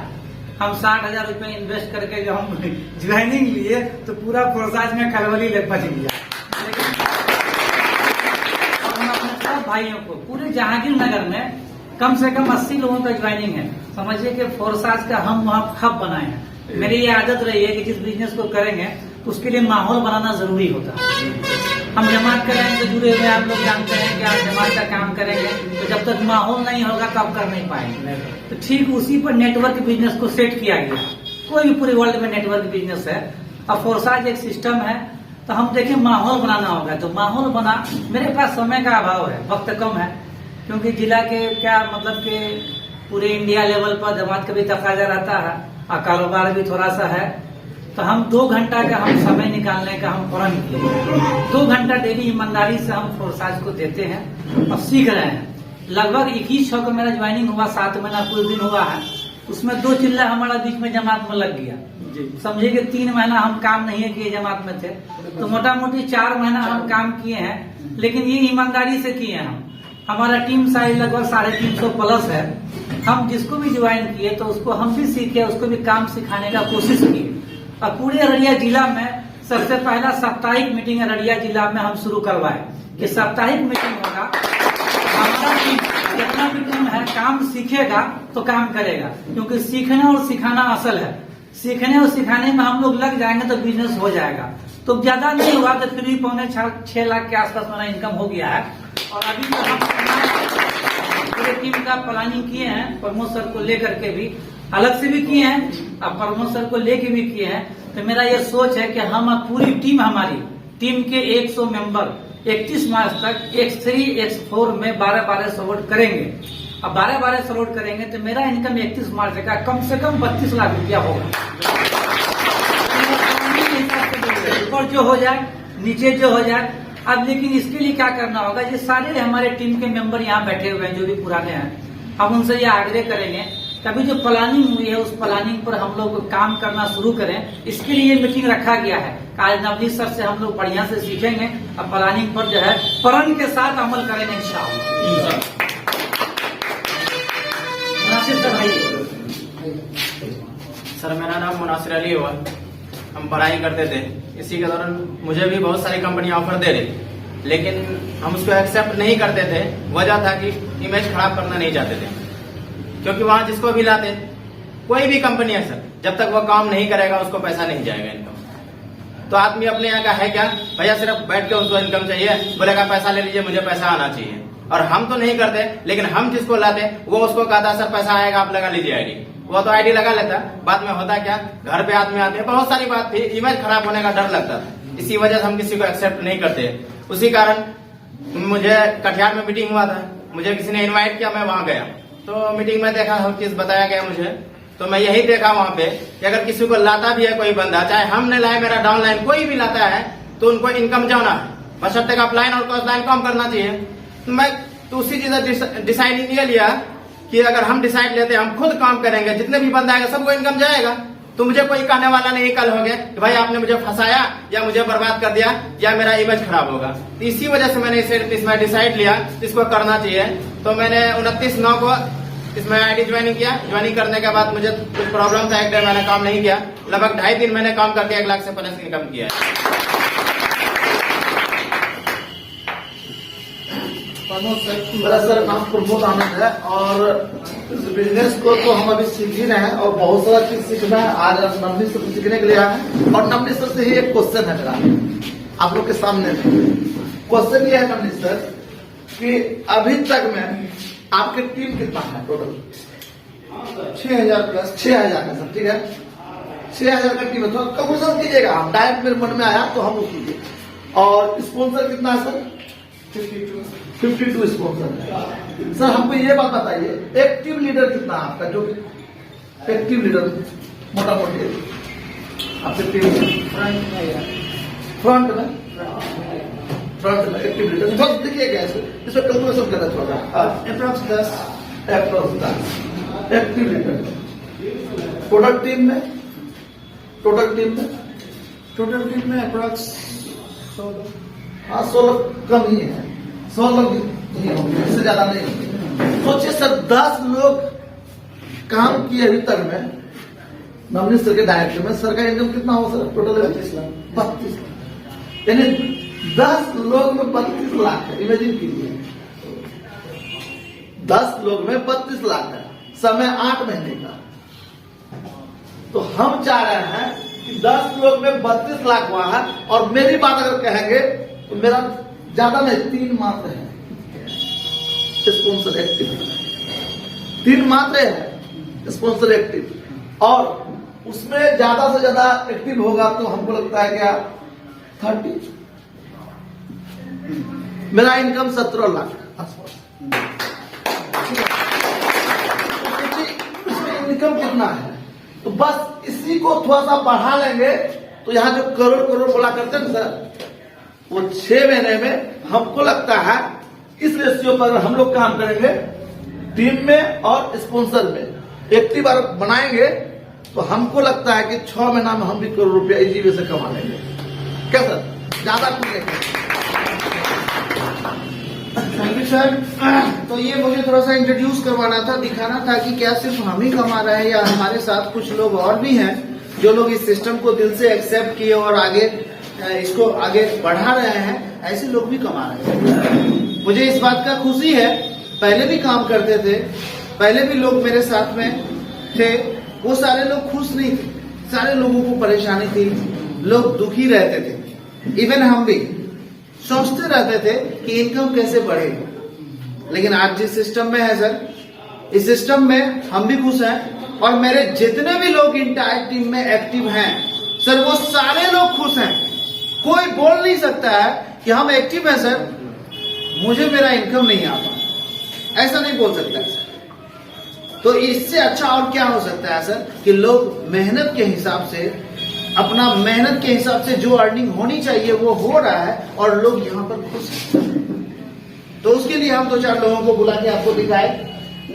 हम 60,000 रुपए इन्वेस्ट करके जो हम ज्वाइनिंग लिए तो पूरा फोर्साज में खलबली बच गया। सब भाइयों को पूरे जहांगीरनगर में कम से कम 80 लोगों का ज्वाइनिंग है। समझिए कि फोर्साज का हम वहाँ हब बनाए हैं। मेरी ये आदत रही है कि जिस बिजनेस को करेंगे उसके लिए माहौल बनाना जरूरी होता है। हम जमात करेंगे से जुड़े हुए, आप लोग जानते हैं कि आप जमात का काम करेंगे तो जब तक माहौल नहीं होगा तो आप कर नहीं पाएंगे। तो ठीक उसी पर नेटवर्क बिजनेस को सेट किया गया। कोई भी पूरे वर्ल्ड में नेटवर्क बिजनेस है, अब फोर्साज एक सिस्टम है। तो हम देखें माहौल बनाना होगा, तो माहौल बना। मेरे पास समय का अभाव है, वक्त कम है, क्योंकि जिला के क्या मतलब के पूरे इंडिया लेवल पर जमात का भी तकाजा रहता है और कारोबार भी थोड़ा सा है। तो हम 2 घंटा का हम समय निकालने का हम प्रण किए। 2 घंटा डेली ईमानदारी से हम फोर्साज को देते हैं और सीख रहे हैं। लगभग 21 को मेरा ज्वाइनिंग हुआ, 7 महीना कुछ दिन हुआ है। उसमें 2 चिल्ला हमारा बीच में जमात में लग गया। समझिए कि 3 महीना हम काम नहीं किए, जमात में थे। तो मोटा मोटी 4 महीना हम काम किए हैं, लेकिन ये ईमानदारी से किए हैं। हमारा टीम साइज लगभग 350 प्लस है। हम जिसको भी ज्वाइन किए तो उसको हम भी सीखे, उसको भी काम सिखाने का कोशिश की। और पूरे अररिया जिला में सबसे पहला साप्ताहिक मीटिंग अररिया जिला में हम शुरू करवाए कि साप्ताहिक मीटिंग होगा। हमारा टीम जितना भी टीम है काम सीखेगा तो काम करेगा, क्योंकि सीखना और सिखाना असल है। सीखने और सिखाने में हम लोग लग जाएंगे तो बिजनेस हो जाएगा। तो ज्यादा नहीं हुआ तो फिर भी 5.5-6 लाख के आसपास मेरा इनकम हो गया है। और अभी तो हम पूरे टीम का प्लानिंग किए हैं, प्रमोद सर को लेकर के भी अलग से भी किए हैं और प्रमोद सर को लेके भी किए हैं। तो मेरा ये सोच है कि हम पूरी टीम, हमारी टीम के 100 मेंबर 31 मार्च तक X3 X4 में 1200 वोट करेंगे। अब 1200 वोट करेंगे तो मेरा इनकम 31 मार्च का कम से कम 32 लाख रुपया होगा। ऊपर जो हो जाए, नीचे जो हो जाए। अब लेकिन इसके लिए क्या करना होगा, ये सारे हमारे टीम के मेंबर यहाँ बैठे हुए हैं जो भी पुराने हैं, हम उनसे ये आग्रह करेंगे कभी जो प्लानिंग हुई है उस प्लानिंग पर हम लोग काम करना शुरू करें। इसके लिए मीटिंग रखा गया है। आज नवनीत सर से हम लोग बढ़िया से सीखेंगे और प्लानिंग पर जो है प्रण के साथ अमल करेंगे इंशाअल्लाह। मुनासिर सर भाई। सर मेरा नाम मुनासिर अली हुआ। हम पढ़ाई करते थे, इसी के दौरान मुझे भी बहुत सारी कंपनी ऑफर दे रही, लेकिन हम उसको एक्सेप्ट नहीं करते थे। वजह था कि इमेज खराब करना नहीं चाहते थे, क्योंकि वहां जिसको भी लाते, कोई भी कंपनी है सर, जब तक वो काम नहीं करेगा उसको पैसा नहीं जाएगा इनकम। तो आदमी अपने यहाँ का है क्या, भैया सिर्फ बैठ के उसको इनकम चाहिए, बोलेगा पैसा ले लीजिए, मुझे पैसा आना चाहिए। और हम तो नहीं करते, लेकिन हम जिसको लाते वो उसको कहता सर पैसा आएगा, आप लगा लीजिए आईडी। वो तो आईडी लगा लेता, बाद में होता क्या, घर पे आदमी आते, बहुत सारी बात थी, इमेज खराब होने का डर लगता था। इसी वजह से हम किसी को एक्सेप्ट नहीं करते। उसी कारण मुझे कटिहार में मीटिंग हुआ था, मुझे किसी ने इनवाइट किया, मैं वहां गया तो मीटिंग में देखा हर चीज बताया गया मुझे। तो मैं यही देखा वहां पे कि अगर किसी को लाता भी है कोई बंदा, चाहे हम ने लाए, मेरा डाउनलाइन कोई भी लाता है, तो उनको इनकम जाना है, बशर्ते का अपलाइन और कॉस्ट लाइन कम करना चाहिए। मैं तो उसी चीज डिसाइड ये लिया कि अगर हम डिसाइड लेते हैं, हम खुद काम करेंगे, जितने भी बंदा आएगा सबको इनकम जाएगा। तो मुझे कोई कहने वाला नहीं कल हो गया कि भाई आपने मुझे फंसाया या मुझे बर्बाद कर दिया या मेरा इमेज खराब होगा। तो इसी वजह से मैंने इसमें डिसाइड लिया इसको करना चाहिए। तो मैंने 29/9 को इसमें आईडी ज्वाइनिंग किया। ज्वाइनिंग करने के बाद मुझे कुछ प्रॉब्लम था, एक दिन मैंने काम नहीं किया, लगभग 2.5 दिन मैंने काम करके 1 लाख से प्लस इनकम किया है। मेरा सर नाम प्रमोद आनंद है और इस बिजनेस को तो हम अभी सीख ही रहे हैं और बहुत सारा चीज सीखना है। आज हम नवनीत सर सीखने के लिए आए हैं और नवनीत सर से ही एक क्वेश्चन है मेरा आप लोग के सामने। क्वेश्चन ये है नवनीत सर कि अभी तक में आपकी टीम कितना है टोटल? 6,000 प्लस। 6,000 है सर, ठीक है। 6,000 का टीम है, तो कम्युनिकेशन कीजिएगा, आप डायरेक्ट मेरे मन में आया तो हम उसको कीजिए। और स्पॉन्सर कितना है सर? 52 स्पॉन्सर है। सर हमको ये बात बताइए, एक्टिव लीडर कितना है आपका? जो एक्टिव लीडर मोटा मोटी आपके टीम फ्रंट में एक्टिव लीडर बस देखिएगा, इसमें कैलकुलेशन करना थोड़ा approx 10 active leader. Total team में अप्रॉक्स 16 कम ही है, 100 लोग नहीं होंगे, इससे ज्यादा नहीं होंगे। सोचिए सर 10 लोग काम किए अभी तक में नवनीत सर के डायरेक्टर में। सर का इनकम कितना हो सर टोटल? 25 लाख। 32 लाख, यानी 10 लोग में 32 लाख है। इमेजिन कीजिए 10 लोग में 32 लाख है, समय 8 महीने का। तो हम चाह रहे हैं कि 10 लोग में 32 लाख हुआ है। और मेरी बात अगर कहेंगे तो मेरा ज्यादा नहीं, 3 मात्र है स्पॉन्सर एक्टिव, 3 मात्र है स्पॉन्सर एक्टिव। और उसमें ज्यादा से ज्यादा एक्टिव होगा तो हमको लगता है क्या 30। मेरा इनकम 17 लाख आसपास। इसमें इनकम कितना है? तो बस इसी को थोड़ा सा बढ़ा लेंगे तो यहाँ जो करोड़ बोला करते हैं सर, वो 6 महीने में हमको लगता है इस रेशियो पर हम लोग काम करेंगे टीम में और स्पॉन्सर में एक्टिव बार बनाएंगे तो हमको लगता है कि 6 महीना में हम भी करोड़ रुपया इजी वे से कमा लेंगे। क्या सर? ज्यादा कुछ थैंक यू सर। तो ये मुझे थोड़ा सा इंट्रोड्यूस करवाना था, दिखाना था कि क्या सिर्फ हम ही कमा रहे हैं या हमारे साथ कुछ लोग और भी हैं जो लोग इस सिस्टम को दिल से एक्सेप्ट किए और आगे इसको आगे बढ़ा रहे हैं। ऐसे लोग भी कमा रहे हैं। मुझे इस बात का खुशी है, पहले भी काम करते थे, पहले भी लोग मेरे साथ में थे, वो सारे लोग खुश नहीं थे, सारे लोगों को परेशानी थी, लोग दुखी रहते थे। इवन हम भी सोचते रहते थे कि इनकम कैसे बढ़ेगा। लेकिन आज जिस सिस्टम में है सर, इस सिस्टम में हम भी खुश हैं और मेरे जितने भी लोग इंटायर टीम में एक्टिव हैं सर, वो सारे लोग खुश हैं। कोई बोल नहीं सकता है कि हम एक्टिव हैं सर, मुझे मेरा इनकम नहीं आता, ऐसा नहीं बोल सकता है सर। तो इससे अच्छा और क्या हो सकता है सर कि लोग मेहनत के हिसाब से, अपना मेहनत के हिसाब से जो अर्निंग होनी चाहिए वो हो रहा है और लोग यहाँ पर खुश हैं। तो उसके लिए हम 2-4 लोगों को बुला के आपको दिखाए।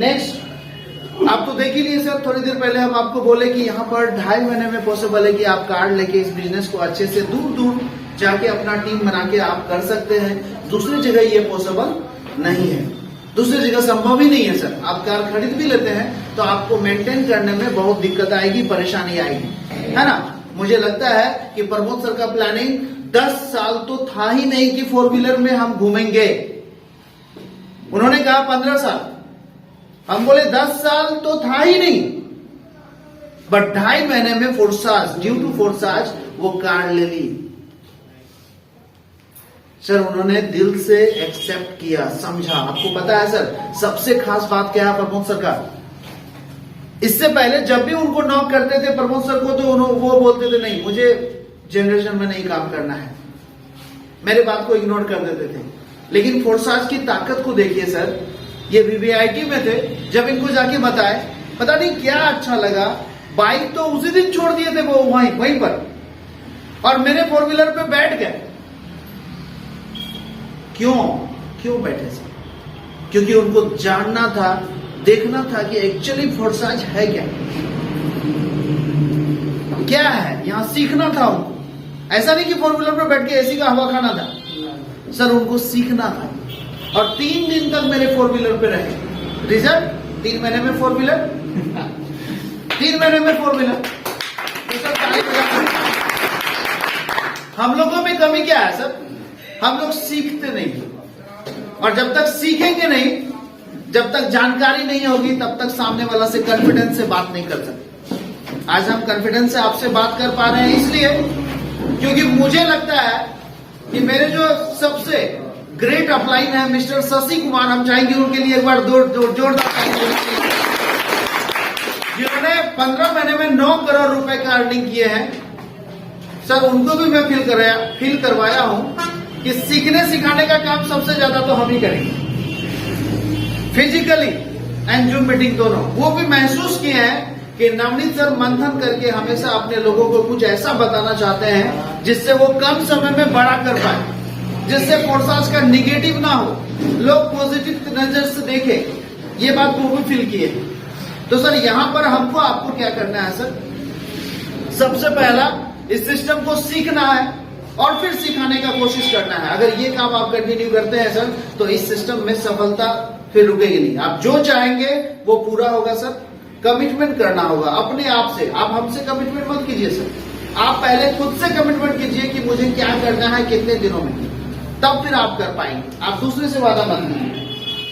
नेक्स्ट आप तो देख ही लिए सर, थोड़ी देर पहले हम आपको बोले कि यहाँ पर 2.5 महीने में पॉसिबल है कि आप कार्ड लेके इस बिजनेस को अच्छे से दूर जाके अपना टीम बना के आप कर सकते हैं। दूसरी जगह ये पॉसिबल नहीं है, दूसरी जगह संभव ही नहीं है सर। आप कार खरीद भी लेते हैं तो आपको मेंटेन करने में बहुत दिक्कत आएगी, परेशानी आएगी, है ना। मुझे लगता है कि प्रमोद सर का प्लानिंग 10 साल तो था ही नहीं कि 4 व्हीलर में हम घूमेंगे। उन्होंने कहा 15 साल, हम बोले 10 साल तो था ही नहीं, बट 2.5 महीने में फोर्साज, ड्यू टू फोर्साज वो कार ले ली सर। उन्होंने दिल से एक्सेप्ट किया, समझा। आपको पता है सर सबसे खास बात क्या है प्रमोद सर का? इससे पहले जब भी उनको नॉक करते थे प्रमोद सर को तो वो बोलते थे नहीं, मुझे जनरेशन में नहीं काम करना है, मेरे बात को इग्नोर कर देते थे। लेकिन फोर्साज की ताकत को देखिए सर, ये वीवीआईटी में थे, जब इनको जाके बताए, पता नहीं क्या अच्छा लगा, बाइक तो उसी दिन छोड़ दिए थे वो वहीं पर, और मेरे 4 व्हीलर पे बैठ गए। क्यों बैठे सर? क्योंकि उनको जानना था, देखना था कि एक्चुअली फोर्साज है क्या है, यहां सीखना था उनको। ऐसा नहीं कि 4 व्हीलर पे बैठ के एसी का हवा खाना था सर, उनको सीखना था। और 3 दिन तक मेरे 4 व्हीलर पे रहे। रिजल्ट 3 महीने में 4 व्हीलर 3 महीने में 4 व्हीलर। तो सर तारीफ करें। हम लोगों में कमी क्या है सर? हम लोग सीखते नहीं, और जब तक सीखेंगे नहीं, जब तक जानकारी नहीं होगी, तब तक सामने वाला से कॉन्फिडेंस से बात नहीं कर सकते। आज हम कॉन्फिडेंस से आपसे बात कर पा रहे हैं इसलिए क्योंकि मुझे लगता है कि मेरे जो सबसे ग्रेट अपलाइन है मिस्टर शशि कुमार, हम चाहेंगे उनके लिए एक बार जोरदार जिन्होंने 15 महीने में 9 करोड़ रुपए का अर्निंग किए हैं सर, उनको भी मैं फील करवाया हूं कि सीखने सिखाने का काम सबसे ज्यादा तो हम ही करेंगे, फिजिकली एंड जूम मीटिंग दोनों। वो भी महसूस किए हैं कि नवनीत सर मंथन करके हमेशा अपने लोगों को कुछ ऐसा बताना चाहते हैं जिससे वो कम समय में बड़ा कर पाए, जिससे फोर्साज का निगेटिव ना हो, लोग पॉजिटिव नजर से देखे। ये बात वो भी फील किए। तो सर यहाँ पर हमको आपको क्या करना है सर? सबसे पहला इस सिस्टम को सीखना है और फिर सिखाने का कोशिश करना है। अगर ये काम आप कंटिन्यू करते हैं सर, तो इस सिस्टम में सफलता फिर रुकेगी नहीं। आप जो चाहेंगे वो पूरा होगा सर। कमिटमेंट करना होगा अपने आप से। आप हमसे कमिटमेंट मत कीजिए सर, आप पहले खुद से कमिटमेंट कीजिए कि मुझे क्या करना है, कितने दिनों में, तब फिर आप कर पाएंगे। आप दूसरे से वादा मत कीजिए।